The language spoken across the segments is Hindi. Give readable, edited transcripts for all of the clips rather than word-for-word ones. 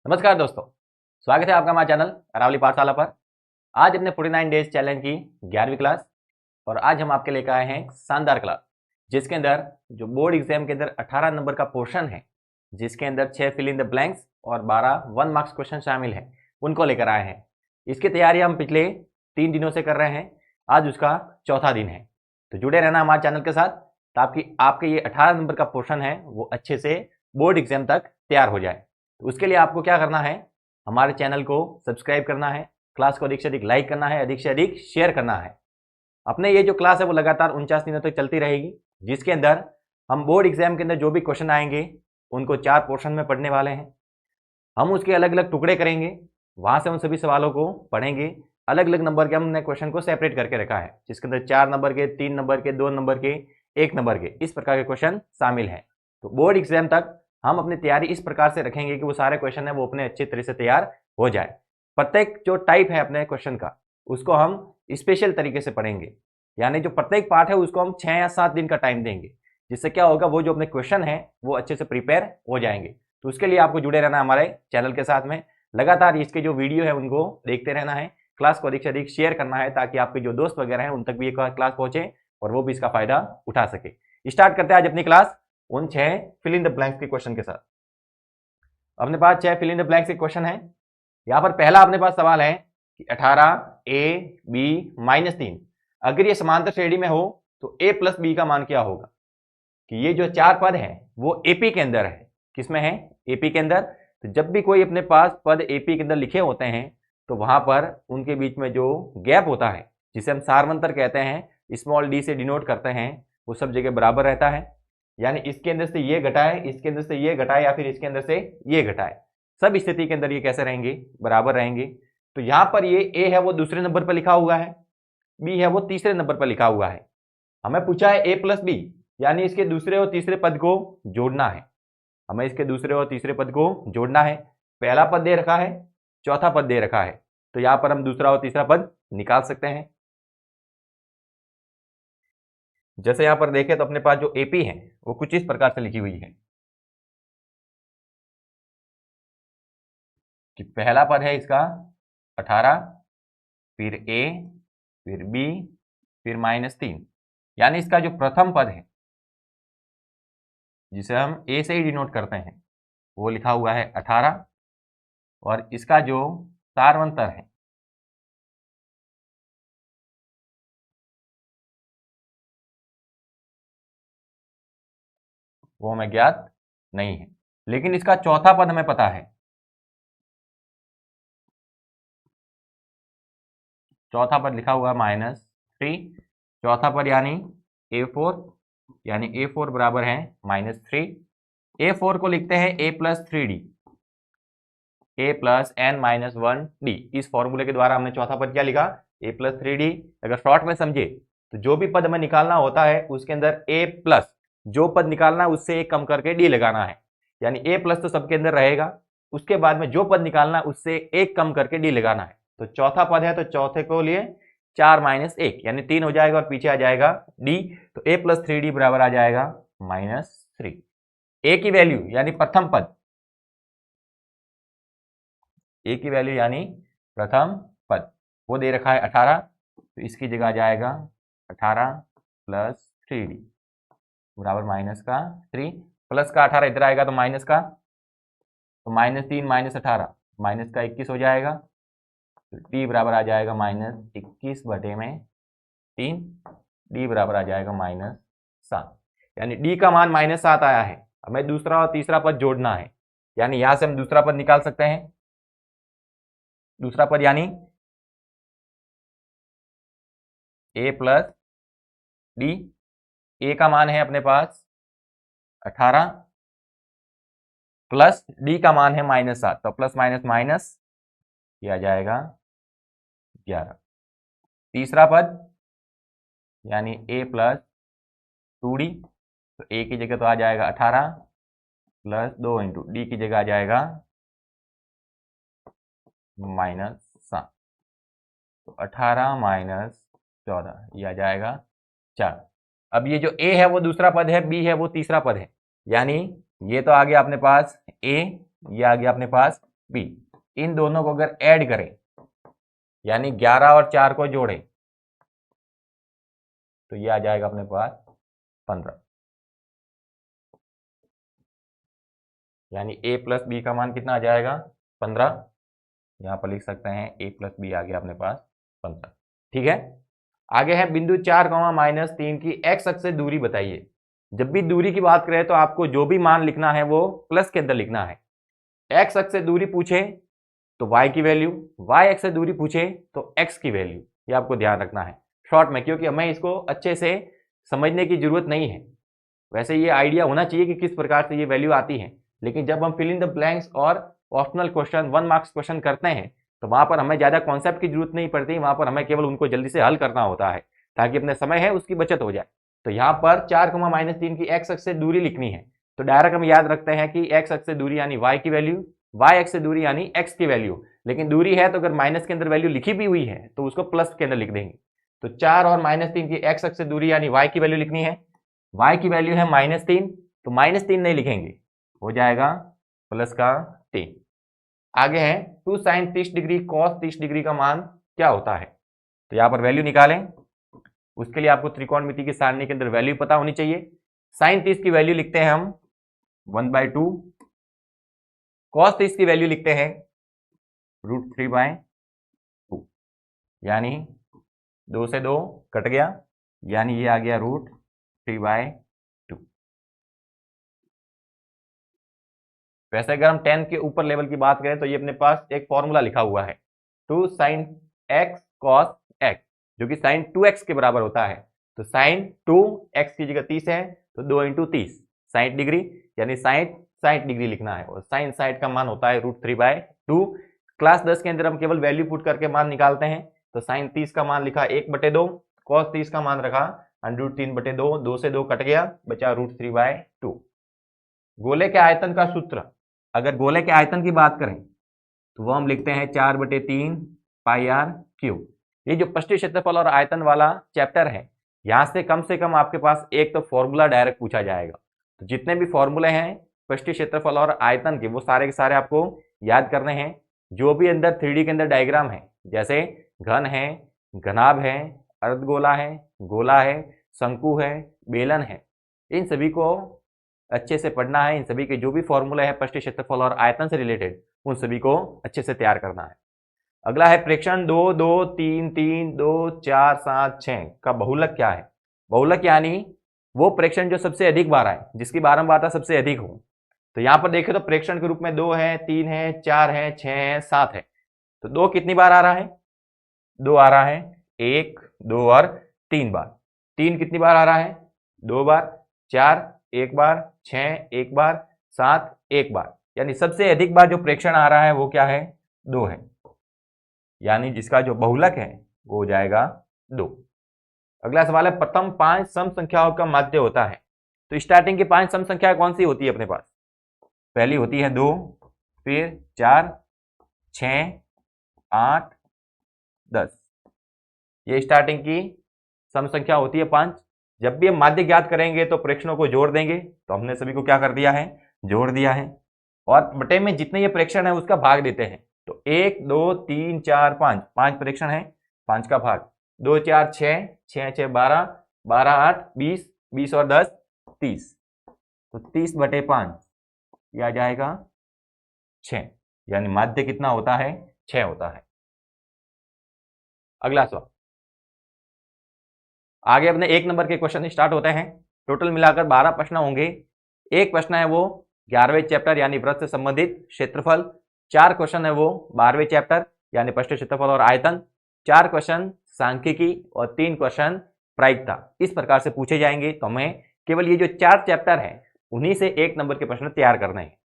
नमस्कार दोस्तों, स्वागत है आपका हमारे चैनल अरावली पाठशाला पर। आज अपने 49 डेज चैलेंज की 11वीं क्लास और आज हम आपके लेकर आए हैं एक शानदार क्लास जिसके अंदर जो बोर्ड एग्जाम के अंदर 18 नंबर का पोर्शन है, जिसके अंदर 6 फिल इन द ब्लैंक्स और 12 1 मार्क्स क्वेश्चन शामिल है, उनको लेकर आए हैं। इसकी तैयारी हम पिछले 3 दिनों से कर रहे हैं। आज उसका चौथा दिन है, तो जुड़े रहना हमारे चैनल के साथ ताकि आपके ये 18 नंबर का पोर्शन है वो अच्छे से बोर्ड एग्जाम तक तैयार हो जाए। तो उसके लिए आपको क्या करना है, हमारे चैनल को सब्सक्राइब करना है, क्लास को अधिक से अधिक लाइक करना है, अधिक से अधिक शेयर करना है। अपने ये जो क्लास है वो लगातार 49 दिनों तक चलती रहेगी, जिसके अंदर हम बोर्ड एग्जाम के अंदर जो भी क्वेश्चन आएंगे उनको 4 पोर्शन में पढ़ने वाले हैं। हम उसके अलग अलग टुकड़े करेंगे, वहां से उन सभी सवालों को पढ़ेंगे। अलग अलग नंबर के हमने क्वेश्चन को सेपरेट करके रखा है, जिसके अंदर 4 नंबर के, 3 नंबर के, 2 नंबर के, 1 नंबर के, इस प्रकार के क्वेश्चन शामिल हैं। तो बोर्ड एग्जाम तक हम अपनी तैयारी इस प्रकार से रखेंगे कि वो सारे क्वेश्चन है वो अपने अच्छे तरह से तैयार हो जाए। प्रत्येक जो टाइप है अपने क्वेश्चन का उसको हम स्पेशल तरीके से पढ़ेंगे, यानी जो प्रत्येक पार्ट है उसको हम 6 या 7 दिन का टाइम देंगे, जिससे क्या होगा, वो जो अपने क्वेश्चन है वो अच्छे से प्रिपेयर हो जाएंगे। तो उसके लिए आपको जुड़े रहना है हमारे चैनल के साथ में, लगातार इसके जो वीडियो है उनको देखते रहना है, क्लास को अधिक से अधिक शेयर करना है ताकि आपके जो दोस्त वगैरह हैं उन तक भी ये क्लास पहुंचे और वो भी इसका फायदा उठा सके। स्टार्ट करते हैं आज अपनी क्लास उन 6 फिल इन द ब्लैंक्स के क्वेश्चन के साथ। अपने पास 6 फिल इन द ब्लैंक्स के क्वेश्चन है। यहां पर पहला अपने पास सवाल है कि 18 ए बी माइनस 3 अगर ये समांतर श्रेणी में हो तो ए प्लस बी का मान क्या होगा। कि ये जो 4 पद है वो एपी के अंदर है। किसमें है? एपी के अंदर। तो जब भी कोई अपने पास पद एपी के अंदर लिखे होते हैं तो वहां पर उनके बीच में जो गैप होता है, जिसे हम सारवंतर कहते हैं, स्मॉल डी से डिनोट करते हैं, वो सब जगह बराबर रहता है। यानी इसके अंदर से ये घटाए, इसके अंदर से ये घटाए, या फिर इसके अंदर से ये घटाए, सब स्थिति के अंदर ये कैसे रहेंगे? बराबर रहेंगे। तो यहां पर ये ए है वो दूसरे नंबर पर लिखा हुआ है, बी है वो तीसरे नंबर पर लिखा हुआ है। हमें पूछा है ए प्लस बी, यानी इसके दूसरे और तीसरे पद को जोड़ना है। हमें इसके दूसरे और तीसरे पद को जोड़ना है। पहला पद दे रखा है, चौथा पद दे रखा है, तो यहां पर हम दूसरा और तीसरा पद निकाल सकते हैं। जैसे यहां पर देखें तो अपने पास जो एपी है वो कुछ इस प्रकार से लिखी हुई है कि पहला पद है इसका 18, फिर ए, फिर बी, फिर -3, यानी इसका जो प्रथम पद है जिसे हम ए से ही डिनोट करते हैं वो लिखा हुआ है 18, और इसका जो सारवंतर है वो हमें ज्ञात नहीं है, लेकिन इसका चौथा पद हमें पता है। चौथा पद लिखा हुआ -3, चौथा पद यानी A4, यानी A4 बराबर है -3। A4 को लिखते हैं A plus 3D, A plus n-1D। इस फॉर्मूले के द्वारा हमने चौथा पद क्या लिखा? A plus 3D। अगर शॉर्ट में समझे तो जो भी पद हमें निकालना होता है उसके अंदर A प्लस जो पद निकालना है उससे एक कम करके D लगाना है, यानी A प्लस तो सबके अंदर रहेगा, उसके बाद में जो पद निकालना है उससे एक कम करके D लगाना है। तो चौथा पद है तो चौथे को लिए 4 - 1 यानी 3 हो जाएगा और पीछे आ जाएगा D, तो A प्लस 3D बराबर आ जाएगा -3। A की वैल्यू यानी प्रथम पद, ए की वैल्यू यानी प्रथम पद वो दे रखा है 18, तो इसकी जगह आ जाएगा 18 प्लस 3D बराबर -3। प्लस का 18 इधर आएगा तो माइनस का, तो -3 - 18 माइनस का 21 हो जाएगा, तो डी बराबर आ जाएगा -21/3। डी बराबर आ जाएगा -7, यानी डी का मान -7 आया है। हमें दूसरा और तीसरा पद जोड़ना है, यानी यहां से हम दूसरा पद निकाल सकते हैं। दूसरा पद यानी ए प्लस डी, ए का मान है अपने पास 18 प्लस डी का मान है -7, तो प्लस माइनस माइनस किया जाएगा 11। तीसरा पद यानी ए प्लस 2D, तो ए की जगह तो आ जाएगा 18 प्लस 2 इंटू डी की जगह आ जाएगा -7, तो 18 - 14 ये आ जाएगा 4। अब ये जो a है वो दूसरा पद है, b है वो तीसरा पद है, यानी ये तो आ गया अपने पास a, ये आ गया अपने पास बी, इन दोनों को अगर ऐड करें यानी 11 और 4 को जोड़ें तो ये आ जाएगा अपने पास 15, यानी a प्लस बी का मान कितना आ जाएगा 15। यहां पर लिख सकते हैं a प्लस बी आ गया अपने पास 15। ठीक है, आगे है बिंदु 4, -3 की x अक्ष से दूरी बताइए। जब भी दूरी की बात करें तो आपको जो भी मान लिखना है वो प्लस के अंदर लिखना है। x अक्ष से दूरी पूछे तो y की वैल्यू, y अक्ष से दूरी पूछे तो x की वैल्यू, ये आपको ध्यान रखना है शॉर्ट में, क्योंकि हमें इसको अच्छे से समझने की जरूरत नहीं है। वैसे ये आइडिया होना चाहिए कि किस प्रकार से ये वैल्यू आती है, लेकिन जब हम फिल इन द ब्लैंक्स और ऑप्शनल क्वेश्चन 1 मार्क्स क्वेश्चन करते हैं तो वहां पर हमें ज्यादा कॉन्सेप्ट की जरूरत नहीं पड़ती, वहां पर हमें केवल उनको जल्दी से हल करना होता है ताकि अपने समय है उसकी बचत हो जाए। तो यहाँ पर 4, -3 की x अक्ष से दूरी लिखनी है तो डायरेक्ट हम याद रखते हैं कि x अक्ष से दूरी यानी y की वैल्यू, y अक्ष से दूरी यानी x की वैल्यू, लेकिन दूरी है तो अगर माइनस के अंदर वैल्यू लिखी भी हुई है तो उसको प्लस के अंदर लिख देंगे। तो 4 और -3 की x अक्ष से दूरी यानी y की वैल्यू लिखनी है, y की वैल्यू है -3, तो -3 नहीं लिखेंगे, हो जाएगा प्लस का 3। आगे है 2 sin 30 डिग्री cos 30 डिग्री का मान क्या होता है, तो यहां पर वैल्यू निकालें। उसके लिए आपको त्रिकोणमिति की सारणी के अंदर वैल्यू पता होनी चाहिए। sin 30 की वैल्यू लिखते हैं हम 1/2, cos 30 की वैल्यू लिखते हैं √3/2, यानी 2 से 2 कट गया, यानी ये आ गया √3/2। वैसे अगर हम 10 के ऊपर लेवल की बात करें तो ये अपने पास एक फॉर्मूला लिखा हुआ है 2 sin x cos x, जो कि sin 2x के बराबर होता है। तो sin 2x की जगह 30 है तो 2 × 30 60 डिग्री, यानी 60 डिग्री लिखना है, और sin 60 का मान होता है √3/2। क्लास 10 के अंदर हम केवल वैल्यू पुट करके मान निकालते हैं, तो sin 30 का मान लिखा 1/2, cos 30 का मान रखा √3/2, 2 से 2 कट गया, बचा √3/2। गोले के आयतन का सूत्र, अगर गोले के आयतन की बात करें तो वो हम लिखते हैं 4/3 πr³। ये जो पृष्ठीय क्षेत्रफल और आयतन वाला चैप्टर है, यहां से कम आपके पास एक तो फॉर्मूला डायरेक्ट पूछा जाएगा। तो जितने भी फॉर्मूले हैं पृष्ठीय क्षेत्रफल और आयतन के, वो सारे के सारे आपको याद करने हैं। जो भी अंदर 3D के अंदर डायग्राम है, जैसे घन है, घनाभ है, अर्धगोला है, गोला है, शंकु है, बेलन है, इन सभी को अच्छे से पढ़ना है। इन सभी के जो भी फॉर्मूले हैं पृष्ठीय क्षेत्रफल और आयतन से रिलेटेड, उन सभी को अच्छे से तैयार करना है। अगला है प्रेक्षण 2, 2, 3, 3, 2, 4, 7, 6 का बहुलक क्या है। बहुलक यानी वो प्रेक्षण जो सबसे अधिक बार आए, जिसकी बारंबारता सबसे अधिक हो। तो यहाँ पर देखें तो प्रेक्षण के रूप में 2 है, 3 है, 4 है, 6 है, 7 है। तो 2 कितनी बार आ रहा है, 2 आ रहा है 1, 2 और 3 बार। 3 कितनी बार आ रहा है, 2 बार, 4 1 बार, 6 1 बार, 7 1 बार, यानी सबसे अधिक बार जो प्रेक्षण आ रहा है वो क्या है, 2 है, यानी जिसका जो बहुलक है वो हो जाएगा 2। अगला सवाल है प्रथम 5 सम संख्याओं का माध्य होता है। तो स्टार्टिंग की 5 सम संख्या कौन सी होती है अपने पास, पहली होती है 2, फिर 4, 6, 8, 10, ये स्टार्टिंग की सम संख्या होती है 5। जब भी हम माध्य ज्ञात करेंगे तो प्रेक्षणों को जोड़ देंगे, तो हमने सभी को क्या कर दिया है, जोड़ दिया है, और बटे में जितने ये प्रेक्षण है उसका भाग देते हैं। तो 1 2 3 4 5, 5 प्रेक्षण है, 5 का भाग 2 4 6, 6 6 12, 12 8 20, 20 और 10 30, तो 30/5 यह आ जाएगा 6, यानी माध्य कितना होता है, 6 होता है। अगला सवाल, आगे अपने 1 नंबर के क्वेश्चन स्टार्ट होते हैं। टोटल मिलाकर 12 प्रश्न होंगे। एक प्रश्न है वो 11वें चैप्टर यानी वृत्त से संबंधित क्षेत्रफल, 4 क्वेश्चन है वो 12वें चैप्टर यानी पृष्ठीय क्षेत्रफल और आयतन, 4 क्वेश्चन सांख्यिकी और 3 क्वेश्चन प्रायिकता, इस प्रकार से पूछे जाएंगे। तो हमें केवल ये जो 4 चैप्टर है उन्हीं से 1 नंबर के प्रश्न तैयार करने हैं,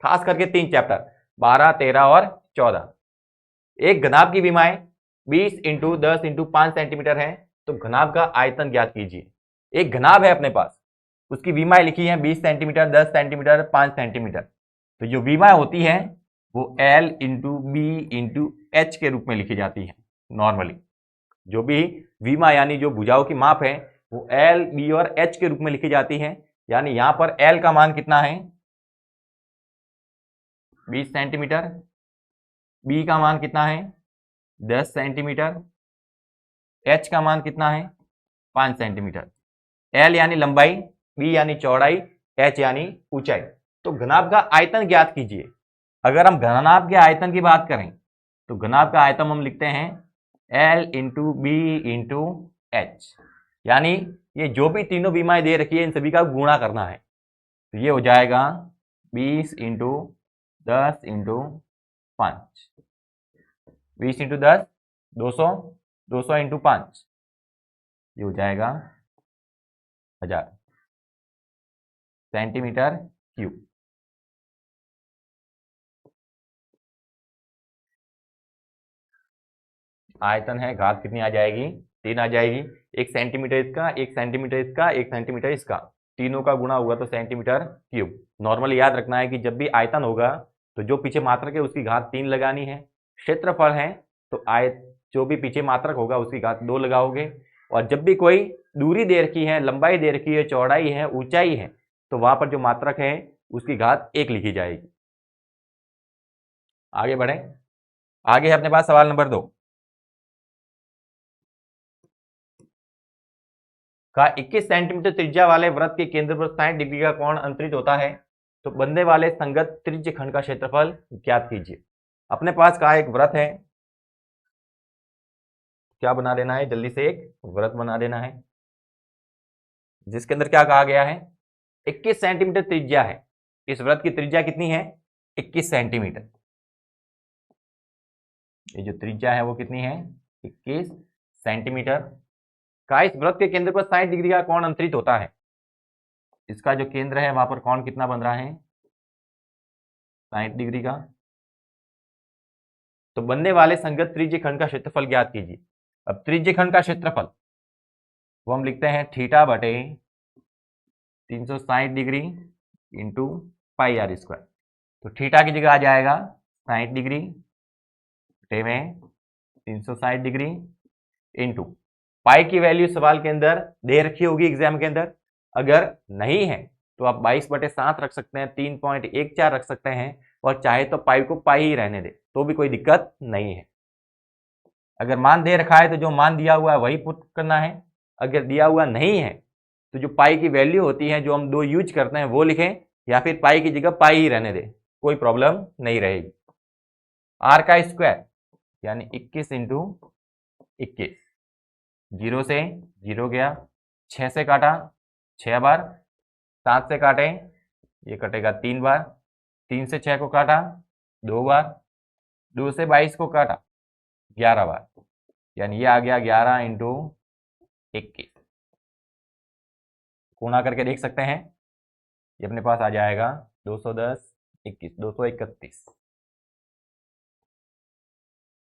खास करके 3 चैप्टर 12 13 और 14। एक घनाभ की विमाएं 20 × 10 × 5 सेंटीमीटर है, तो घनाभ का आयतन ज्ञात कीजिए। एक घनाभ है अपने पास, उसकी विमाएं लिखी है 20 सेंटीमीटर, 10 सेंटीमीटर, 5 सेंटीमीटर। तो जो विमाएं होती है वो L × B × H के रूप में लिखी जाती है। नॉर्मली जो भी विमा यानी जो भुजाओं की माप है वो L, B और H के रूप में लिखी जाती है। यानी यहां पर L का मान कितना है, 20 सेंटीमीटर, बी का मान कितना है 10 सेंटीमीटर, एच का मान कितना है 5 सेंटीमीटर, एल यानी लंबाई, बी यानी चौड़ाई, एच यानी ऊंचाई। तो घनाभ का आयतन ज्ञात कीजिए। अगर हम घनाभ के आयतन की बात करें तो घनाभ का आयतन हम लिखते हैं L into B into H, यानी ये जो भी तीनों बीमाएं दे रखी है इन सभी का गुणा करना है। तो ये हो जाएगा 20 इंटू 10 इंटू 5, 20 इंटू 10 200, 200 इंटू 5 ये हो जाएगा 1000 सेंटीमीटर क्यूब। आयतन है, घात कितनी आ जाएगी 3 आ जाएगी। 1 सेंटीमीटर इसका, 1 सेंटीमीटर इसका, 1 सेंटीमीटर इसका, तीनों का गुणा हुआ तो सेंटीमीटर क्यूब। नॉर्मली याद रखना है कि जब भी आयतन होगा तो जो पीछे मात्रक है उसकी घात 3 लगानी है। क्षेत्रफल है तो जो भी पीछे मात्रक होगा उसकी घात 2 लगाओगे। और जब भी कोई दूरी दे रखी है, लंबाई दे रखी है, चौड़ाई है, ऊंचाई है, तो वहां पर जो मात्रक है उसकी घात 1 लिखी जाएगी। आगे बढ़े। आगे है अपने पास सवाल नंबर 2 का 21 सेंटीमीटर त्रिज्या वाले वृत्त के केंद्र पर 60 डिग्री का कोण अंतरित होता है, तो बनने वाले संगत त्रिज्य खंड का क्षेत्रफल ज्ञात कीजिए। अपने पास का एक वृत्त है, क्या बना देना है जल्दी से, एक वृत्त बना देना है जिसके अंदर क्या कहा गया है 21 सेंटीमीटर त्रिज्या है। इस वृत्त की त्रिज्या कितनी है 21 सेंटीमीटर। ये जो त्रिज्या है वो कितनी है 21 सेंटीमीटर का इस वृत्त के केंद्र पर 60 डिग्री का कोण अंतरित होता है। इसका जो केंद्र है वहां पर कोण कितना बन रहा है 60 डिग्री का। तो बनने वाले संगत त्रिज्य खंड का क्षेत्रफल ज्ञात कीजिए। अब त्रिज्य खंड का क्षेत्रफल वो हम लिखते हैं थीटा बटे 360 degree into pi r square. तो थीटा की जगह आ जाएगा 60 डिग्री बटे में 360 डिग्री इंटू पाई की वैल्यू सवाल के अंदर दे रखी होगी एग्जाम के अंदर। अगर नहीं है तो आप 22/7 रख सकते हैं, 3.14 रख सकते हैं, और चाहे तो पाई को पाई ही रहने दे तो भी कोई दिक्कत नहीं है। अगर मान दे रखा है तो जो मान दिया हुआ है वही पुट करना है। अगर दिया हुआ नहीं है तो जो पाई की वैल्यू होती है जो हम 2 यूज करते हैं वो लिखें, या फिर पाई की जगह पाई ही रहने दे, कोई प्रॉब्लम नहीं रहेगी। आर का स्क्वायर यानी 21 इंटू 21, 0 से 0 गया, 6 से काटा 6 बार, 7 से काटे ये कटेगा 3 बार, 3 से 6 को काटा 2 बार, 2 से 22 को काटा 11 बार, यानी ये आ गया 11 इंटू 21। गुणा करके देख सकते हैं, ये अपने पास आ जाएगा 210 21 231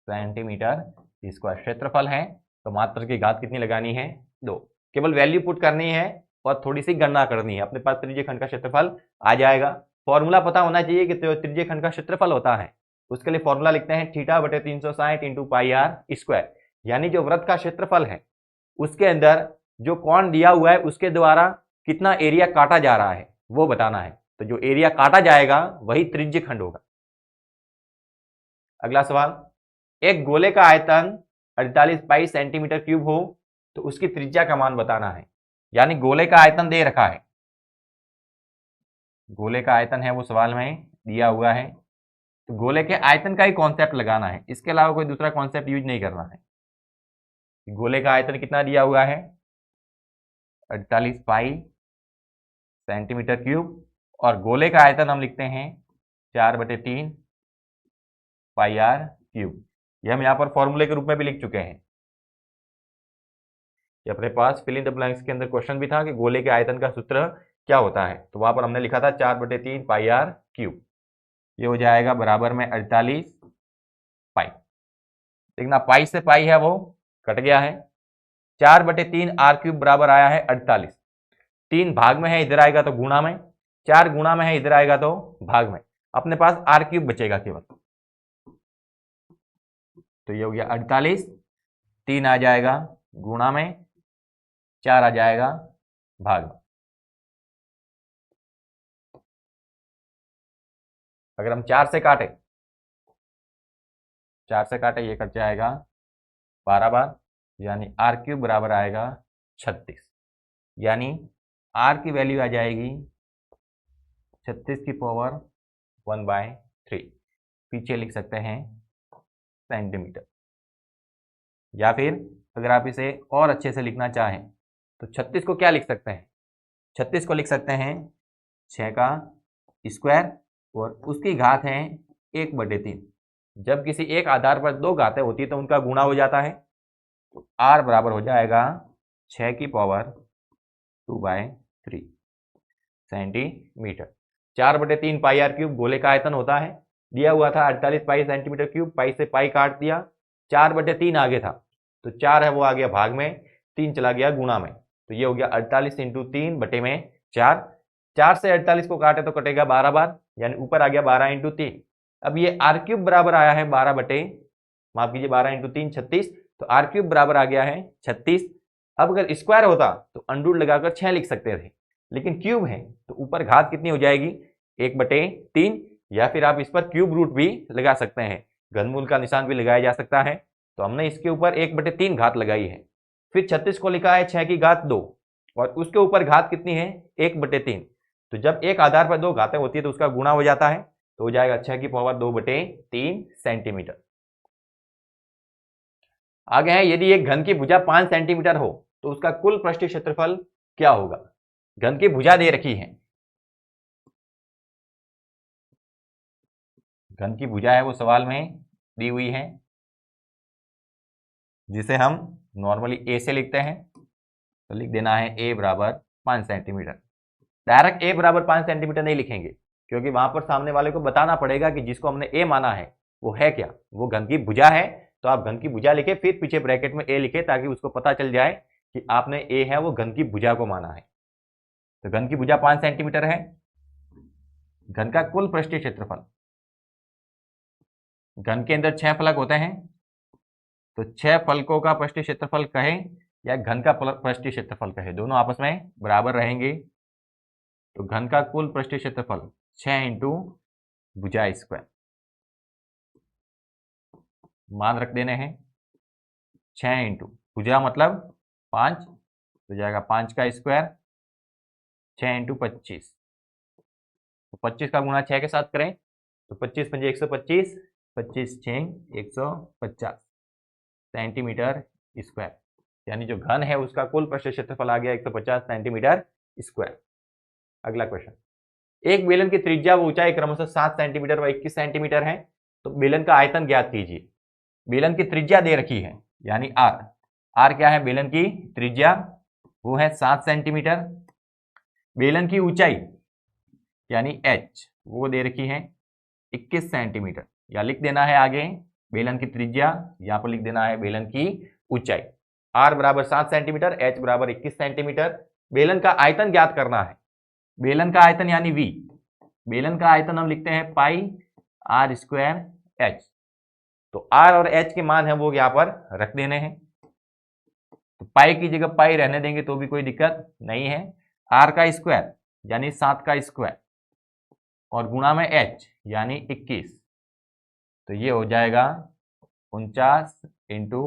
सेंटीमीटर स्क्वायर क्षेत्रफल है। तो मात्रक की घात कितनी लगानी है 2। केवल वैल्यू पुट करनी है और थोड़ी सी गणना करनी है, अपने पास त्रिज्य खंड का क्षेत्रफल आ जाएगा। फॉर्मूला पता होना चाहिए कि त्रिज्य खंड का क्षेत्रफल होता है, उसके लिए फॉर्मूला लिखते हैं थीटा बटे 360 इंटू पाई आर स्क्वायर, यानी जो वृत्त का क्षेत्रफल है उसके अंदर जो कोण दिया हुआ है उसके द्वारा कितना एरिया काटा जा रहा है वो बताना है। तो जो एरिया काटा जाएगा वही त्रिज्य खंड होगा। अगला सवाल, एक गोले का आयतन 48 पाई सेंटीमीटर क्यूब हो तो उसकी त्रिज्या का मान बताना है। यानी गोले का आयतन दे रखा है, गोले का आयतन है वो सवाल में दिया हुआ है, तो गोले के आयतन का ही कॉन्सेप्ट लगाना है, इसके अलावा कोई दूसरा कॉन्सेप्ट यूज नहीं करना है। गोले का आयतन कितना दिया हुआ है 48 पाई सेंटीमीटर क्यूब, और गोले का आयतन हम लिखते हैं 4/3 पाई आर क्यूब। ये हम यहाँ पर फॉर्मूले के रूप में भी लिख चुके हैं। ये अपने पास फिल इन द ब्लैंक्स के अंदर क्वेश्चन भी था कि गोले के आयतन का सूत्र क्या होता है, तो वहां पर हमने लिखा था 4/3 पाई आर क्यूब। ये हो जाएगा बराबर में 48 पाई। देखना पाई से पाई है वो कट गया है, 4/3 आर क्यूब बराबर आया है 48। 3 भाग में है इधर आएगा तो गुणा में, 4 गुणा में है इधर आएगा तो भाग में, अपने पास आर क्यूब बचेगा केवल। तो ये हो गया 48, 3 आ जाएगा गुणा में, 4 आ जाएगा भाग में। अगर हम 4 से काटे 4 से काटे ये कट जाएगा 12 बार, यानी आर क्यूब बराबर आएगा 36, यानी आर की वैल्यू आ जाएगी 36 की पावर 1/3। पीछे लिख सकते हैं सेंटीमीटर, या फिर अगर आप इसे और अच्छे से लिखना चाहें तो 36 को क्या लिख सकते हैं, 36 को लिख सकते हैं 6 का स्क्वायर और उसकी घात है 1/3। जब किसी एक आधार पर दो घातें होती है तो उनका गुणा हो जाता है, तो आर बराबर हो जाएगा 6 की power 2/3 centimetre. 4/3 pi r cube गोले का आयतन होता है, दिया हुआ था 48 पाई सेंटीमीटर क्यूब, पाई से पाई काट दिया, 4/3 आगे था तो 4 है वो आ गया भाग में, 3 चला गया गुणा में, तो ये हो गया 48 × 3 बटे में 4। 4 से 48 को काटे तो कटेगा 12 बार, यानी ऊपर आ गया 12 × 3। अब ये आर क्यूब बराबर आया है 12 बटे, माफ कीजिए 12 × 3 36, तो आर क्यूब बराबर आ गया है 36। अब अगर स्क्वायर होता तो अंडूर लगाकर 6 लिख सकते थे, लेकिन क्यूब है तो ऊपर घात कितनी हो जाएगी 1/3, या फिर आप इस पर क्यूब रूट भी लगा सकते हैं, घनमूल का निशान भी लगाया जा सकता है। तो हमने इसके ऊपर 1/3 घात लगाई है, फिर 36 को लिखा है 6 की घात 2 और उसके ऊपर घात कितनी है 1/3। तो जब एक आधार पर दो घातें होती है तो उसका गुणा हो जाता है, तो हो जाएगा 6 की पावर 2/3 सेंटीमीटर। आगे है, यदि एक घन की भुजा 5 सेंटीमीटर हो तो उसका कुल पृष्ठीय क्षेत्रफल क्या होगा। घन की भुजा दे रखी है, घन की भुजा है वो सवाल में दी हुई है, जिसे हम नॉर्मली ए से लिखते हैं, तो लिख देना है ए बराबर 5 सेंटीमीटर। डायरेक्ट ए बराबर 5 सेंटीमीटर नहीं लिखेंगे, क्योंकि वहां पर सामने वाले को बताना पड़ेगा कि जिसको हमने ए माना है वो है क्या, वो घन की भुजा है। तो आप घन की भुजा लिखे फिर पीछे ब्रैकेट में ए लिखे, ताकि उसको पता चल जाए कि आपने ए है वो घन की भुजा को माना है। तो घन की भुजा 5 सेंटीमीटर है। घन का कुल पृष्ठीय क्षेत्रफल, घन के अंदर 6 फलक होते हैं, तो 6 फलकों का पृष्ठीय क्षेत्रफल कहें या घन का पृष्ठीय क्षेत्रफल कहें, दोनों आपस में बराबर रहेंगे। तो घन का कुल पृष्ठीय क्षेत्रफल 6 × भुजा स्क्वायर, मान रख देने हैं 6 × भुजा मतलब 5, तो जाएगा 5 का स्क्वायर, 6 × 25, तो 25 का गुणा 6 के साथ करें तो 25 × 5 = 125, 25 × 6 = 150 सेंटीमीटर स्क्वायर, यानी जो घन है उसका कुल पृष्ठीय क्षेत्रफल आ गया 150 सेंटीमीटर स्क्वायर। अगला क्वेश्चन, एक बेलन की त्रिज्या व ऊंचाई क्रमशः 7 सेंटीमीटर व 21 सेंटीमीटर है, तो बेलन का आयतन ज्ञात कीजिए। बेलन की त्रिज्या दे रखी है, यानी आर। आर क्या है बेलन की त्रिज्या, वो है 7 सेंटीमीटर। बेलन की ऊंचाई यानी एच वो दे रखी है 21 सेंटीमीटर, या लिख देना है आगे बेलन की त्रिज्या, यहां पर लिख देना है बेलन की ऊंचाई। आर बराबर 7 सेंटीमीटर, एच बराबर 21 सेंटीमीटर। बेलन का आयतन ज्ञात करना है। बेलन का आयतन यानी V, बेलन का आयतन हम लिखते हैं पाई आर स्क्वायर एच। तो आर और एच के मान है वो यहां पर रख देने हैं, तो पाई की जगह पाई रहने देंगे तो भी कोई दिक्कत नहीं है। आर का स्क्वायर यानी 7 का स्क्वायर और गुणा में एच यानी 21, तो ये हो जाएगा 49 ×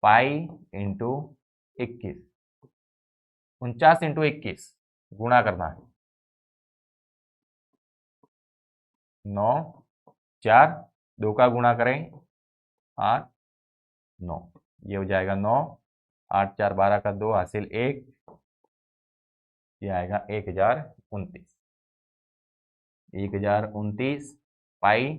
पाई × 21। 49 × 21 गुणा करना है, 9 4 2 का गुणा करें 8 9, ये हो जाएगा 9 8 4 12 का 2 हासिल 1, ये आएगा 1029। 1029 पाई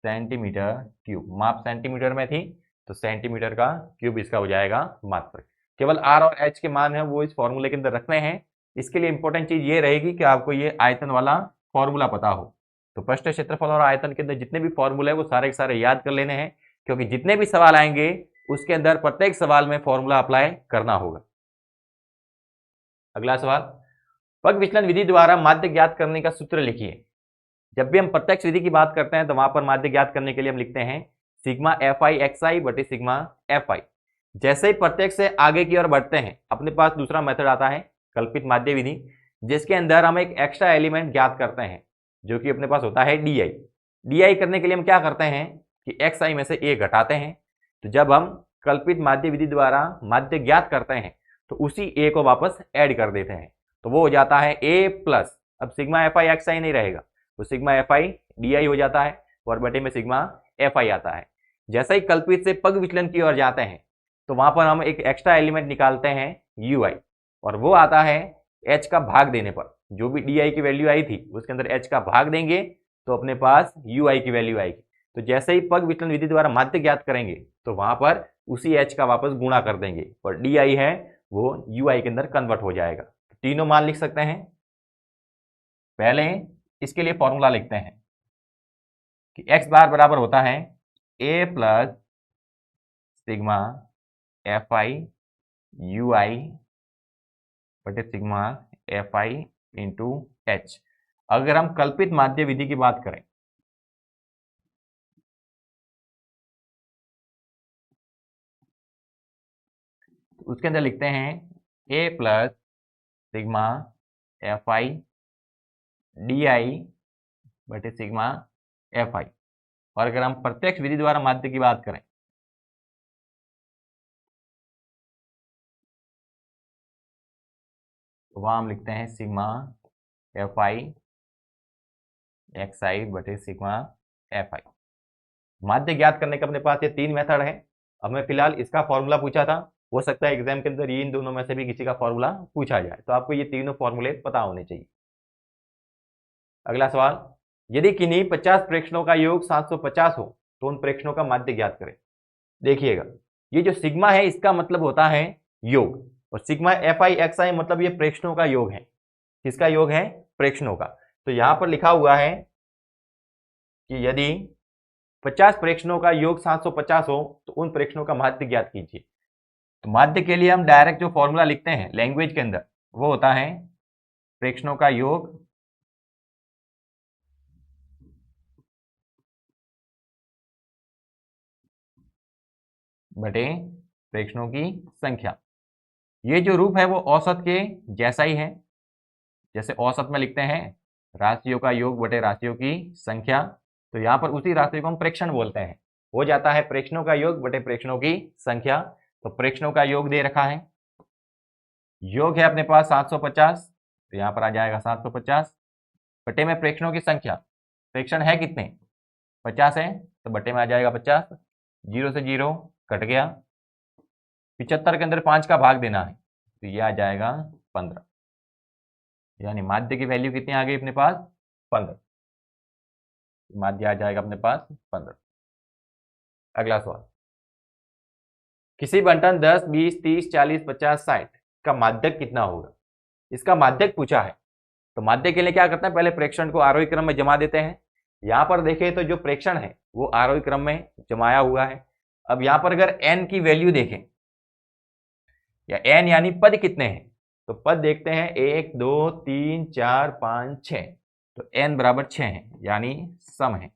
सेंटीमीटर क्यूब, माप सेंटीमीटर में थी तो सेंटीमीटर का क्यूब इसका हो जाएगा मात्रक। केवल आर और एच के मान है वो इस फॉर्मूले के अंदर रखने हैं। इसके लिए इंपॉर्टेंट चीज ये रहेगी कि आपको ये आयतन वाला फॉर्मूला पता हो। तो पृष्ठ क्षेत्रफल और आयतन के अंदर जितने भी फॉर्मूले हैं वो सारे के सारे याद कर लेने हैं, क्योंकि जितने भी सवाल आएंगे उसके अंदर प्रत्येक सवाल में फॉर्मूला अप्लाई करना होगा। अगला सवाल, पग विचलन विधि द्वारा माध्य ज्ञात करने का सूत्र लिखिए। जब भी हम प्रत्यक्ष विधि की बात करते हैं तो वहां पर माध्य ज्ञात करने के लिए हम लिखते हैं सिग्मा fi xi बटे सिग्मा fi। जैसे ही प्रत्यक्ष से आगे की ओर बढ़ते हैं अपने पास दूसरा मेथड आता है कल्पित माध्य विधि, जिसके अंदर हम एक एक्स्ट्रा एलिमेंट ज्ञात करते हैं जो कि अपने पास होता है di। di करने के लिए हम क्या करते हैं कि xi में से a घटाते हैं, तो जब हम कल्पित माध्य विधि द्वारा माध्य ज्ञात करते हैं तो उसी a को वापस ऐड कर देते हैं, तो वो हो जाता है a प्लस, अब सिग्मा fi xi नहीं रहेगा, तो सिग्मा fi di हो जाता है और बटे में सिग्मा fi आता है। जैसे ही कल्पित से पग विचलन की ओर जाते हैं तो वहां पर हम एक एक्स्ट्रा एलिमेंट निकालते हैं ui, और वो आता है h का भाग देने पर, जो भी di की वैल्यू आई थी उसके अंदर h का भाग देंगे तो अपने पास ui की वैल्यू आएगी। तो जैसे ही पग विचलन विधि द्वारा माध्य ज्ञात करेंगे तो वहां पर उसी h का वापस गुणा कर देंगे और di है वो ui के अंदर कन्वर्ट हो जाएगा। तीनों मान लिख सकते हैं। पहले इसके लिए फॉर्मूला लिखते हैं कि x बार बराबर होता है a plus sigma fi ui बटे सिग्मा fi इंटू h। अगर हम कल्पित माध्य विधि की बात करें तो उसके अंदर लिखते हैं a plus sigma fi di बटे सिग्मा fi। और अगर हम प्रत्यक्ष विधि द्वारा माध्य की बात करें तो वहां हम लिखते हैं सिग्मा fi xi बटे सिग्मा fi। माध्य ज्ञात करने का अपने पास ये तीन मेथड है। अब मैं फिलहाल इसका फॉर्मूला पूछा था, हो सकता है एग्जाम के अंदर ये इन दोनों में से भी किसी का फॉर्मूला पूछा जाए, तो आपको ये तीनों फॉर्मूले पता होने चाहिए। अगला सवाल, यदि किन्हीं 50 प्रेक्षणों का योग 750 हो तो उन प्रेक्षणों का माध्य ज्ञात करें। देखिएगा, ये जो सिग्मा है इसका मतलब होता है योग, और सिग्मा fi xi मतलब ये प्रेक्षणों का योग है। किसका योग है? प्रेक्षणों का। तो यहां पर लिखा हुआ है कि यदि 50 प्रेक्षणों का योग 750 हो तो उन प्रेक्षणों का माध्य ज्ञात कीजिए। तो माध्य के लिए हम डायरेक्ट जो फॉर्मूला लिखते हैं लैंग्वेज के अंदर वो होता है प्रेक्षणों का योग बटे प्रेक्षणों की संख्या। ये जो रूप है वो औसत के जैसा ही है। जैसे औसत में लिखते हैं राशियों का योग बटे राशियों की संख्या, तो यहाँ पर उसी राशि को हम प्रेक्षण बोलते हैं। हो जाता है प्रेक्षणों का योग बटे प्रेक्षणों की संख्या। तो प्रेक्षणों का योग दे रखा है, योग है अपने पास 750, तो यहाँ पर आ जाएगा 750 बटे में प्रेक्षणों की संख्या। प्रेक्षण है कितने? 50 है, तो बटे में आ जाएगा 50, 0 से 0 कट गया, 75 के अंदर 5 का भाग देना है, तो ये आ जाएगा 15, यानी माध्य की वैल्यू कितनी आ गई अपने पास? 15। माध्य आ जाएगा अपने पास 15। अगला सवाल, किसी बंटन 10, 20, 30, 40, 50, 60 का माध्यक कितना होगा? इसका माध्यक पूछा है। तो माध्य के लिए क्या करते हैं, पहले प्रेक्षण को आरोही क्रम में जमा देते हैं। यहां पर देखें तो जो प्रेक्षण है वो आरोही क्रम में जमाया हुआ है। अब यहां पर अगर n की वैल्यू देखें, या n यानी पद कितने हैं, तो पद देखते हैं 1, 2, 3, 4, 5, 6, तो n बराबर 6 है, यानी सम है।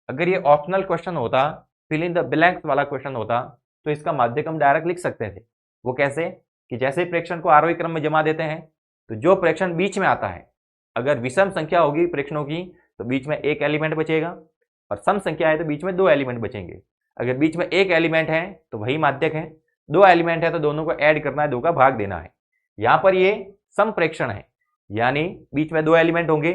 अगर ये ऑप्शनल क्वेश्चन होता, फिल इन द ब्लैंक्स वाला क्वेश्चन होता, तो इसका माध्यक हम डायरेक्ट लिख सकते थे। वो कैसे? कि जैसे ही प्रेक्षण को आरोही क्रम में जमा देते हैं तो जो प्रेक्षण बीच में आता है, अगर विषम संख्या होगी प्रेक्षणों की तो बीच में एक एलिमेंट बचेगा, और सम संख्या है तो बीच में दो एलिमेंट बचेंगे। अगर बीच में एक एलिमेंट है तो वही माध्यक है, दो एलिमेंट है तो दोनों को ऐड करना है, दो का भाग देना है। यहाँ पर ये सम प्रेक्षण है, यानी बीच में दो एलिमेंट होंगे,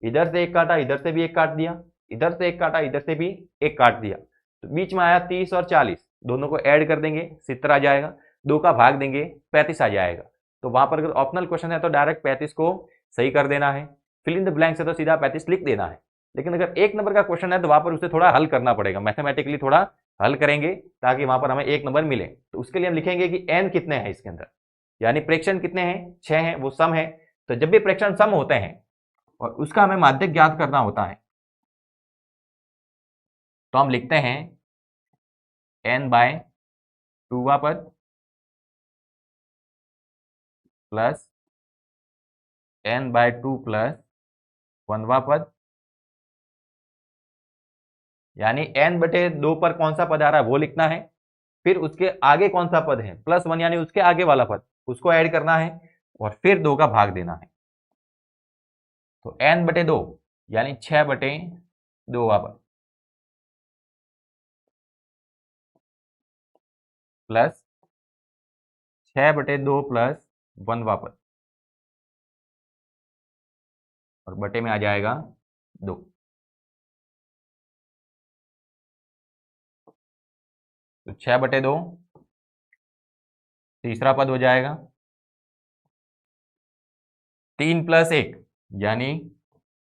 इधर से एक काटा, इधर से भी एक काट दिया, इधर से एक काटा, इधर से भी एक काट दिया, तो बीच में आया 30 और 40, दोनों को ऐड कर देंगे 70 आ जाएगा, दो का भाग देंगे 35 आ जाएगा। तो वहां पर अगर ऑप्शनल क्वेश्चन है तो डायरेक्ट 35 को सही कर देना है, फिल इन द ब्लैंक्स है तो सीधा 35 लिख देना है। लेकिन अगर एक नंबर का क्वेश्चन है तो वहां पर उसे थोड़ा हल करना पड़ेगा, मैथमेटिकली थोड़ा हल करेंगे ताकि वहां पर हमें एक नंबर मिले। तो उसके लिए हम लिखेंगे कि n कितने हैं इसके अंदर, यानी प्रेक्षण कितने हैं? 6 हैं, वो सम है। तो जब भी प्रेक्षण सम होते हैं और उसका हमें माध्यक ज्ञात करना होता है तो हम लिखते हैं n/2 पद प्लस n/2 प्लस 1वां पद, यानी n/2 पर कौन सा पद आ रहा है वो लिखना है, फिर उसके आगे कौन सा पद है +1 यानी उसके आगे वाला पद, उसको ऐड करना है और फिर 2 का भाग देना है। तो n/2 यानी 6/2 पद, प्लस 6/2 प्लस 1वां पद और बटे में आ जाएगा 2। तो 6/2 तीसरा पद हो जाएगा 3 + 1 यानी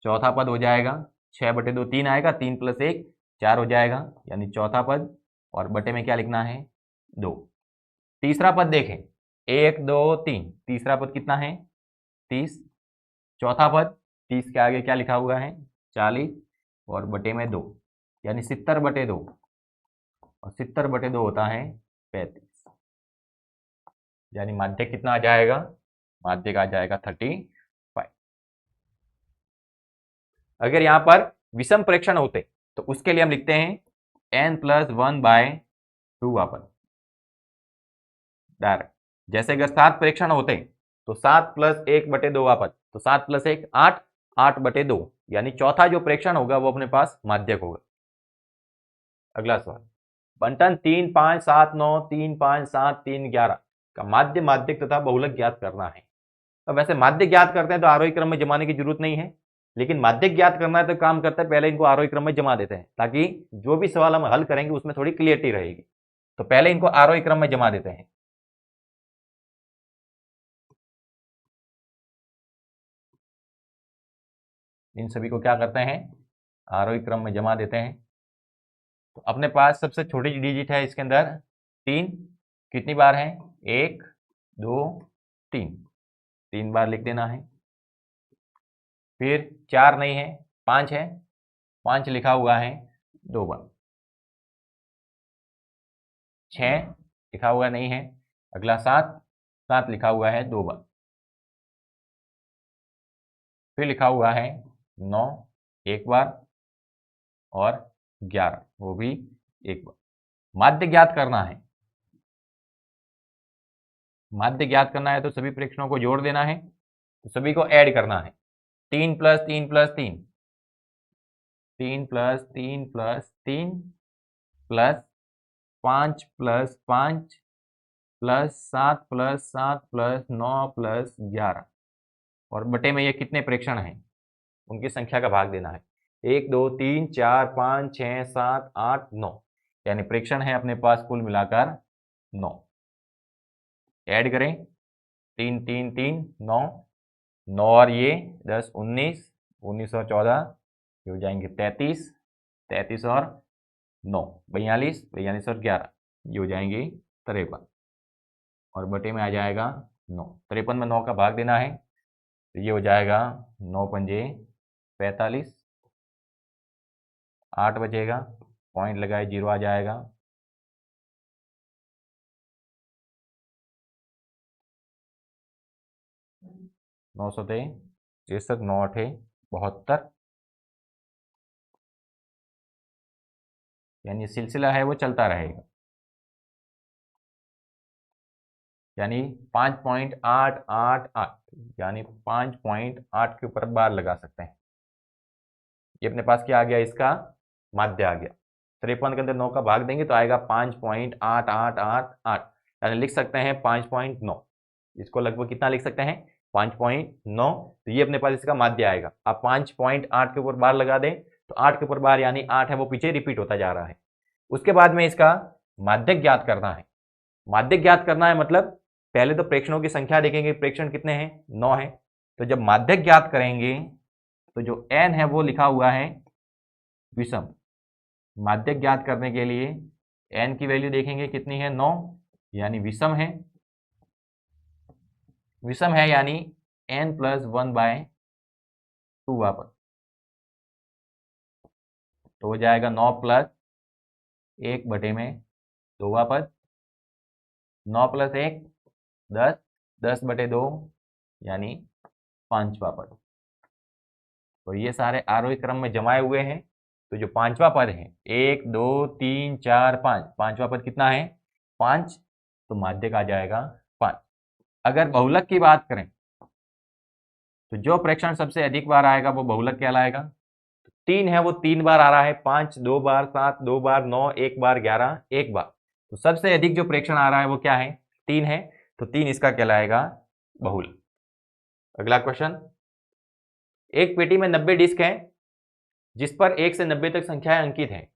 चौथा पद हो जाएगा। 6/2 3 आएगा, 3 + 1 4 हो जाएगा यानी चौथा पद और बटे में क्या लिखना है 2। तीसरा पद देखें 1 2 3, तीसरा पद कितना है 30। चौथा पद 30 के आगे क्या लिखा हुआ है 40 और बटे में 2 यानी 70/2 और 70/2 होता है 35 यानी माध्यक कितना आ जाएगा, माध्यक आ जाएगा 35। अगर यहां पर विषम प्रेक्षण होते तो उसके लिए हम लिखते हैं n+1/2 डायरेक्ट। जैसे अगर 7 प्रेक्षण होते तो 7 + 1/2 तो 7 + 1 8, 8/2 यानी चौथा जो प्रेक्षण होगा वो अपने पास माध्यक होगा। अगला सवाल बंटन 3 5 7 9 3 5 7 3 11 का माध्य माध्यक तथा बहुलक ज्ञात करना है। अब वैसे माध्यक ज्ञात करते हैं तो आरोही क्रम में जमाने की जरूरत नहीं है, लेकिन माध्यक ज्ञात करना है तो काम करते हैं पहले इनको आरोही क्रम में जमा देते हैं ताकि जो भी सवाल हम हल करेंगे उसमें थोड़ी क्लियरिटी रहेगी। तो पहले इनको आरोही क्रम में जमा देते हैं। इन सभी को क्या करते हैं आरोही क्रम में जमा देते हैं। तो अपने पास सबसे छोटी डिजिट है इसके अंदर 3, कितनी बार है 1 2 3, 3 बार लिख देना है। फिर 4 नहीं है 5 है, 5 लिखा हुआ है 2 बार। 6 लिखा हुआ नहीं है, अगला 7, 7 लिखा हुआ है 2 बार। फिर लिखा हुआ है 9 1 बार और 11 वो भी 1 बार। माध्य ज्ञात करना है, माध्य ज्ञात करना है तो सभी प्रेक्षणों को जोड़ देना है, तो सभी को ऐड करना है। 3 + 3 + 3, 3 + 3 + 3 प्लस 5 + 5 प्लस 7 + 7 प्लस 9 + 11 और बटे में ये कितने प्रेक्षण हैं उनकी संख्या का भाग देना है। 1 2 3 4 5 6 7 8 9 यानी प्रेक्षण है अपने पास कुल मिलाकर 9। ऐड करें 3 3 3 9 9 और ये 10 19 19 और 14 ये हो जाएंगे 33 33 और 9 42 42 और 11 ये हो जाएंगे 53 और बटे में आ जाएगा 9। 53 में 9 का भाग देना है तो ये हो जाएगा 9 पंजे 45, 8 बचेगा, पॉइंट लगाए 0 आ जाएगा। नौ 63 9 8 72 यानी सिलसिला है वो चलता रहेगा यानी 5.888 यानी 5.8 के ऊपर बार लगा सकते हैं। ये अपने पास क्या आ गया इसका माध्य आ गया। 53 के अंदर 9 का भाग देंगे तो आएगा 5.8888 यानी लिख सकते हैं 5.9। इसको लगभग कितना लिख सकते हैं 5.9। तो ये अपने पास इसका माध्य आएगा। आप 5.8 के ऊपर बार लगा दें तो 8 के ऊपर बार यानी 8 है वो पीछे रिपीट होता जा रहा है। उसके बाद में इसका माध्यक ज्ञात करना है। माध्यक ज्ञात करना है मतलब पहले तो प्रेक्षणों की संख्या देखेंगे, प्रेक्षण कितने हैं 9 है। तो जब माध्यक ज्ञात करेंगे तो जो n है वो लिखा हुआ है विषम। माध्यक ज्ञात करने के लिए n की वैल्यू देखेंगे कितनी है 9 यानी विषम है। विषम है यानी n + 1/2 वापस तो हो जाएगा 9 + 1 बटे में 2 वापस 9 + 1 10, 10/2 यानी 5 वापस। तो ये सारे आरोही क्रम में जमाए हुए हैं। तो जो 5वां पद है 1 2 3 4 5, 5वां पद कितना है 5 तो माध्यक आ जाएगा 5। अगर बहुलक की बात करें तो जो प्रेक्षण सबसे अधिक बार आएगा वो बहुलक कहलाएगा। 3 है वो 3 बार आ रहा है, 5 2 बार, 7 2 बार, 9 1 बार, 11 1 बार। तो सबसे अधिक जो प्रेक्षण आ रहा है वो क्या है, 3 है, तो 3 इसका कहलाएगा बहुल। अगला क्वेश्चन, एक पेटी में 90 डिस्क हैं जिस पर 1 से 90 तक संख्याएं अंकित हैं,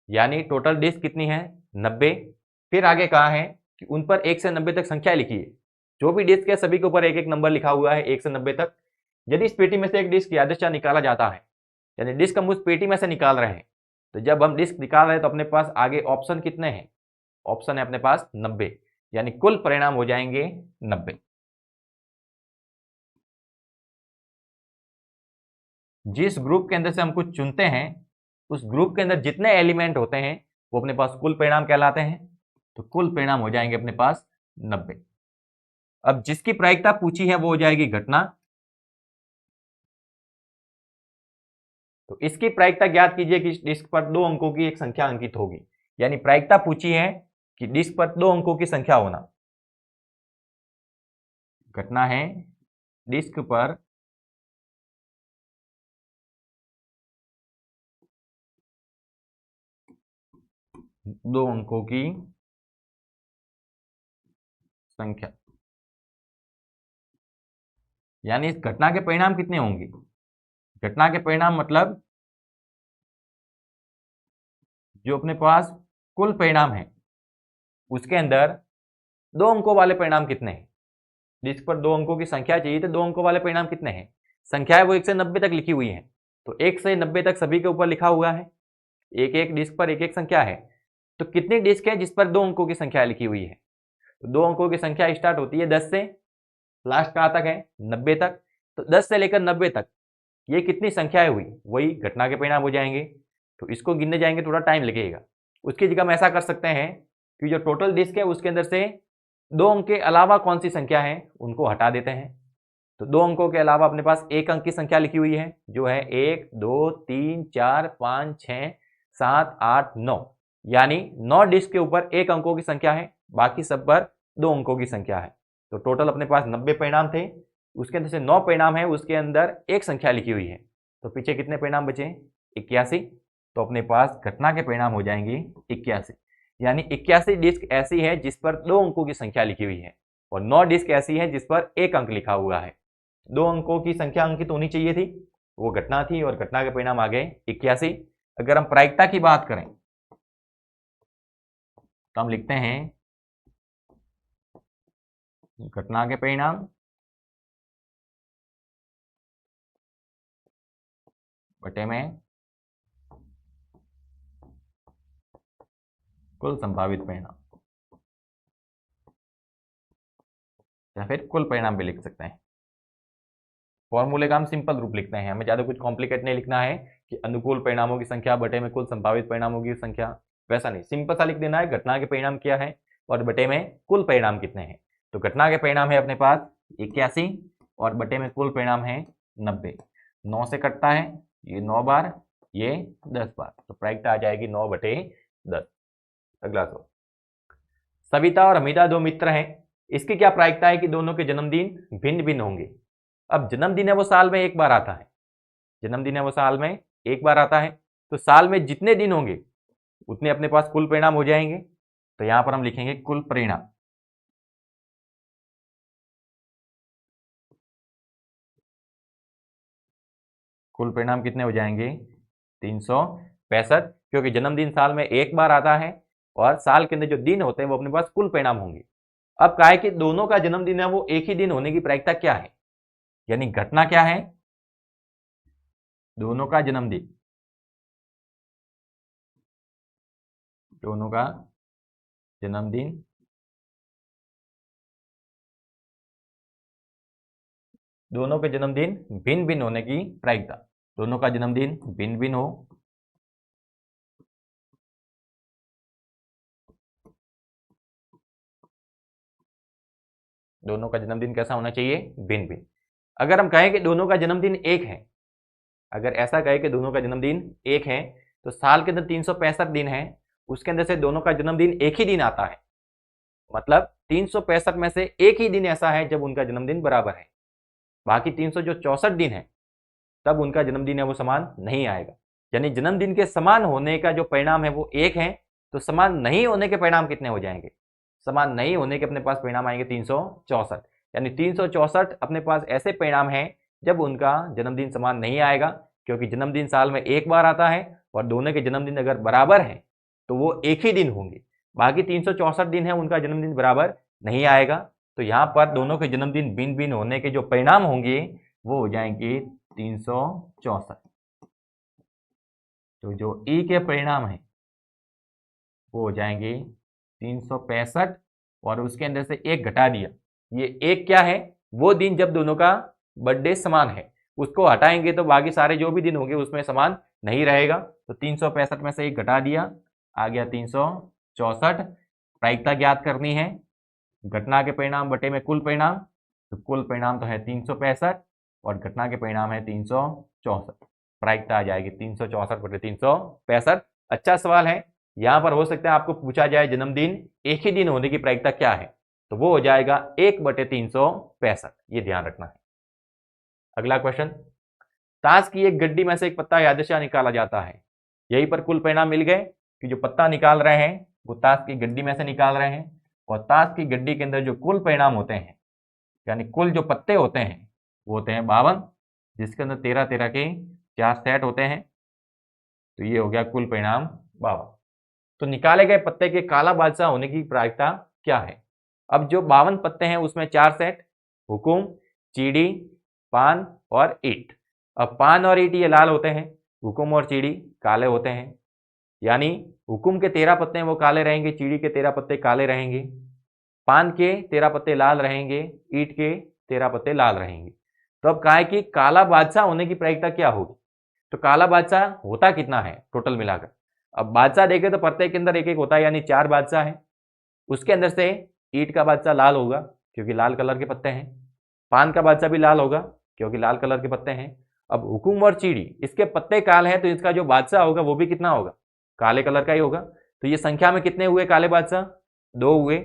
यानी टोटल डिस्क कितनी है, 90। फिर आगे कहा है कि उन पर 1 से 90 तक संख्या लिखिए। जो भी डिस्क है सभी के ऊपर एक एक नंबर लिखा हुआ है 1 से 90 तक। यदि इस पेटी में से एक डिस्क यादृच्छा निकाला जाता है, यानी डिस्क हम उस पेटी में से निकाल रहे हैं, तो जब हम डिस्क निकाल रहे हैं तो अपने पास आगे ऑप्शन कितने हैं, ऑप्शन है अपने पास 90, यानी कुल परिणाम हो जाएंगे 90। जिस ग्रुप के अंदर से हम कुछ चुनते हैं उस ग्रुप के अंदर जितने एलिमेंट होते हैं वो अपने पास कुल परिणाम कहलाते हैं, तो कुल परिणाम हो जाएंगे अपने पास 90। अब जिसकी प्रायिकता पूछी है वो हो जाएगी घटना, तो इसकी प्रायिकता ज्ञात कीजिए कि डिस्क पर 2 अंकों की एक संख्या अंकित होगी, यानी प्रायिकता पूछी है कि डिस्क पर 2 अंकों की संख्या होना। घटना है डिस्क पर 2 अंकों की संख्या, यानी इस घटना के परिणाम कितने होंगे, घटना के परिणाम मतलब जो अपने पास कुल परिणाम है उसके अंदर 2 अंकों वाले परिणाम कितने हैं। डिस्क पर 2 अंकों की संख्या चाहिए, तो 2 अंकों वाले परिणाम कितने हैं, संख्याएं वो 1 से 90 तक लिखी हुई हैं, तो 1 से 90 तक सभी के ऊपर लिखा हुआ है, एक एक डिस्क पर एक एक संख्या है। तो कितनी डिस्क है जिस पर 2 अंकों की संख्या लिखी हुई है, तो 2 अंकों की संख्या स्टार्ट होती है 10 से, लास्ट कहाँ तक है 90 तक, तो 10 से लेकर 90 तक ये कितनी संख्याएं हुई वही घटना के परिणाम हो जाएंगे। तो इसको गिनने जाएंगे थोड़ा टाइम लगेगा, उसकी जगह हम ऐसा कर सकते हैं कि जो टोटल डिस्क है उसके अंदर से 2 अंक के अलावा कौन सी संख्या है उनको हटा देते हैं। तो 2 अंकों के अलावा अपने पास 1 अंक की संख्या लिखी हुई है जो है 1 2 3 4 5 6 7 8 9, यानी 9 डिस्क के ऊपर 1 अंकों की संख्या है, बाकी सब पर 2 अंकों की संख्या है। तो टोटल अपने पास 90 परिणाम थे, उसके अंदर से 9 परिणाम है, उसके अंदर एक संख्या लिखी हुई है, तो पीछे कितने परिणाम बचे 81। तो अपने पास घटना के परिणाम हो जाएंगे 81, यानी 81 डिस्क ऐसी है जिस पर 2 अंकों की संख्या लिखी हुई है और 9 डिस्क ऐसी है जिस पर 1 अंक लिखा हुआ है। 2 अंकों की संख्या अंकित होनी चाहिए थी, वो घटना थी और घटना के परिणाम आ गए 81। अगर हम प्रायिकता की बात करें तो हम लिखते हैं घटना के परिणाम बटे में कुल संभावित परिणाम, या फिर कुल परिणाम भी लिख सकते हैं। फॉर्मूले का हम सिंपल रूप लिखते हैं, हमें ज़्यादा कुछ कॉम्प्लिकेट नहीं लिखना है कि अनुकूल परिणामों की संख्या बटे में कुल संभावित परिणामों की संख्या, वैसा नहीं, सिंपल सा लिख देना है घटना के परिणाम क्या है और बटे में कुल परिणाम कितने हैं। तो घटना के परिणाम है अपने पास 81 और बटे में कुल परिणाम है 90। 9 से कटता है, ये 9 बार, ये 10 बार, तो प्रायिकता आ जाएगी 9 बटे 10। अगला सवाल, सविता और हमीदा 2 मित्र हैं, इसकी क्या प्रायिकता है कि दोनों के जन्मदिन भिन्न भिन्न होंगे। अब जन्मदिन है वो साल में एक बार आता है, जन्मदिन है वो साल में एक बार आता है, तो साल में जितने दिन होंगे उतने अपने पास कुल परिणाम हो जाएंगे। तो यहां पर हम लिखेंगे कुल परिणाम, कुल परिणाम कितने हो जाएंगे 365, क्योंकि जन्मदिन साल में एक बार आता है और साल के अंदर जो दिन होते हैं वो अपने पास कुल परिणाम होंगे। अब कहा है कि दोनों का जन्मदिन है वो एक ही दिन होने की प्रायिकता क्या है, यानी घटना क्या है, दोनों का जन्मदिन, दोनों का जन्मदिन दोनों के जन्मदिन भिन्न भिन्न होने की प्रायिकता, दोनों का जन्मदिन भिन्न भिन्न हो, दोनों का जन्मदिन कैसा होना चाहिए भिन्न भिन्न। अगर हम कहें कि दोनों का जन्मदिन एक है, अगर ऐसा कहे कि दोनों का जन्मदिन एक है, तो साल के अंदर 365 दिन है, उसके अंदर से दोनों का जन्मदिन एक ही दिन आता है, मतलब 365 में से एक ही दिन ऐसा है जब उनका जन्मदिन बराबर है, बाकी 364 दिन है तब उनका जन्मदिन है वो समान नहीं आएगा। यानी जन्मदिन के समान होने का जो परिणाम है वो एक है, तो समान नहीं होने के परिणाम कितने हो जाएंगे? समान नहीं होने के अपने पास परिणाम आएंगे 364, यानी 364 अपने पास ऐसे परिणाम हैं जब उनका जन्मदिन समान नहीं आएगा, क्योंकि जन्मदिन साल में एक बार आता है और दोनों के जन्मदिन अगर बराबर हैं तो वो एक ही दिन होंगे। बाकी 364 दिन है उनका जन्मदिन बराबर नहीं आएगा, तो यहाँ पर दोनों के जन्मदिन भिन्न भिन्न होने के जो परिणाम होंगे वो हो जाएंगे 364। तो जो ई के परिणाम है वो हो जाएंगे 365, और उसके अंदर से एक घटा दिया। ये एक क्या है? वो दिन जब दोनों का बर्थडे समान है, उसको हटाएंगे तो बाकी सारे जो भी दिन होंगे उसमें समान नहीं रहेगा। तो 365 में से एक घटा दिया, आ गया 364। प्रायिकता ज्ञात करनी है, घटना के परिणाम बटे में कुल परिणाम, तो कुल परिणाम तो है 365 और घटना के परिणाम है 364। प्रायिकता आ जाएगी 364 बटे 365। अच्छा सवाल है। यहां पर हो सकता है आपको पूछा जाए जन्मदिन एक ही दिन होने की प्रायिकता क्या है, तो वो हो जाएगा 1/365। ये ध्यान रखना है। अगला क्वेश्चन, ताश की एक गड्डी में से एक पत्ता यादृच्छा निकाला जाता है। यहीं पर कुल परिणाम मिल गए कि जो पत्ता निकाल रहे हैं वो ताश की गड्डी में से निकाल रहे हैं, और ताश की गड्डी के अंदर जो कुल परिणाम होते हैं, यानी कुल जो पत्ते होते हैं वो होते हैं 52, जिसके अंदर 13-13 के 4 सेट होते हैं। तो ये हो गया कुल परिणाम 52। तो निकाले गए पत्ते के काला बादशाह होने की प्रायिकता क्या है? अब जो 52 पत्ते हैं उसमें 4 सेट, हुकुम, चीड़ी, पान और ईंट। अब पान और ईंट ये लाल होते हैं, हुकुम और चीड़ी काले होते हैं, यानी हुकुम के 13 पत्ते हैं वो काले रहेंगे, चीड़ी के 13 पत्ते काले रहेंगे, पान के 13 पत्ते लाल रहेंगे, ईंट के 13 पत्ते लाल रहेंगे। तो अब कहा है कि काला बादशाह होने की प्रायिकता क्या होगी? तो काला बादशाह होता कितना है टोटल मिलाकर? अब बादशाह देखे तो प्रत्येक के अंदर एक एक होता है, यानी 4 बादशाह है। उसके अंदर से ईंट का बादशाह लाल होगा क्योंकि लाल कलर के पत्ते हैं, पान का बादशाह भी लाल होगा क्योंकि लाल कलर के पत्ते हैं। अब हुकुम और चीड़ी इसके पत्ते काले हैं, तो इसका जो बादशाह होगा वो भी कितना होगा? काले कलर का ही होगा। तो ये संख्या में कितने हुए काले बादशाह? 2 हुए,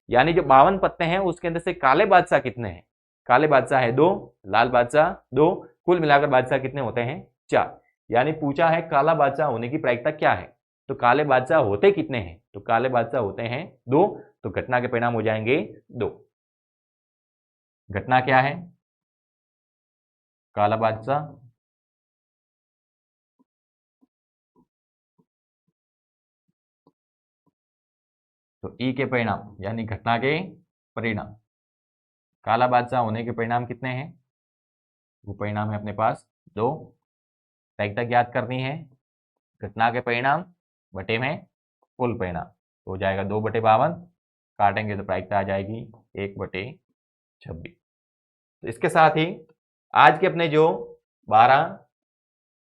यानी जो 52 पत्ते हैं उसके अंदर से काले बादशाह कितने हैं? काले बादशाह है 2, लाल बादशाह 2, कुल मिलाकर बादशाह कितने होते हैं? 4। यानी पूछा है काला बादशाह होने की प्रायिकता क्या है, तो काले बादशाह होते कितने हैं? तो काले बादशाह होते हैं 2, तो घटना के परिणाम हो जाएंगे 2। घटना क्या है? काला बादशाह, तो ई के परिणाम यानी घटना के परिणाम। काला बादशाह होने के परिणाम कितने हैं? वो परिणाम है अपने पास 2। प्रायिकता ज्ञात करनी है, घटना के परिणाम बटे में कुल परिणाम, तो हो जाएगा 2/52, काटेंगे तो प्रायिकता आ जाएगी 1/26। तो इसके साथ ही आज के अपने जो 12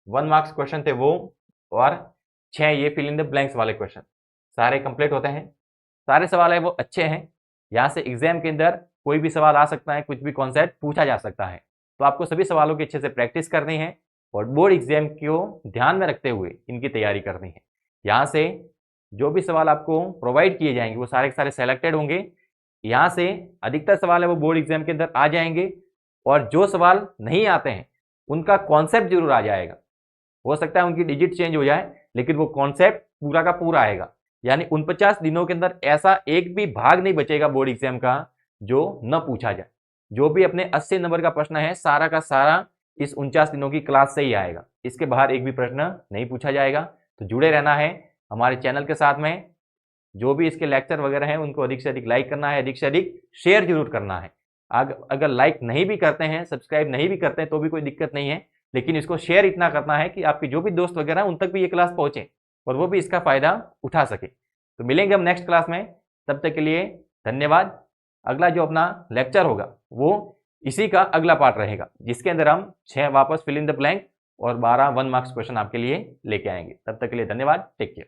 1 मार्क्स क्वेश्चन थे वो, और 6 ये फिल इन द ब्लैंक्स वाले क्वेश्चन सारे कंप्लीट होते हैं। सारे सवाल है वो अच्छे हैं, यहाँ से एग्जाम के अंदर कोई भी सवाल आ सकता है, कुछ भी कॉन्सेप्ट पूछा जा सकता है। तो आपको सभी सवालों की अच्छे से प्रैक्टिस करनी है और बोर्ड एग्जाम को ध्यान में रखते हुए इनकी तैयारी करनी है। यहाँ से जो भी सवाल आपको प्रोवाइड किए जाएंगे वो सारे के सारे सेलेक्टेड होंगे। यहाँ से अधिकतर सवाल है वो बोर्ड एग्जाम के अंदर आ जाएंगे, और जो सवाल नहीं आते हैं उनका कॉन्सेप्ट जरूर आ जाएगा। हो सकता है उनकी डिजिट चेंज हो जाए, लेकिन वो कॉन्सेप्ट पूरा का पूरा आएगा। यानी 49 दिनों के अंदर ऐसा एक भी भाग नहीं बचेगा बोर्ड एग्जाम का जो न पूछा जाए। जो भी अपने 80 नंबर का प्रश्न है सारा का सारा इस 49 दिनों की क्लास से ही आएगा, इसके बाहर एक भी प्रश्न नहीं पूछा जाएगा। तो जुड़े रहना है हमारे चैनल के साथ में। जो भी इसके लेक्चर वगैरह हैं उनको अधिक से अधिक लाइक करना है, अधिक से अधिक शेयर जरूर करना है। अगर लाइक नहीं भी करते हैं, सब्सक्राइब नहीं भी करते हैं तो भी कोई दिक्कत नहीं है, लेकिन इसको शेयर इतना करना है कि आपके जो भी दोस्त वगैरह उन तक भी ये क्लास पहुंचे और वो भी इसका फायदा उठा सके। तो मिलेंगे हम नेक्स्ट क्लास में, तब तक के लिए धन्यवाद। अगला जो अपना लेक्चर होगा वो इसी का अगला पार्ट रहेगा, जिसके अंदर हम 6 वापस फिल इन द ब्लैंक और 12 1 मार्क्स क्वेश्चन आपके लिए लेके आएंगे। तब तक के लिए धन्यवाद, टेक केयर।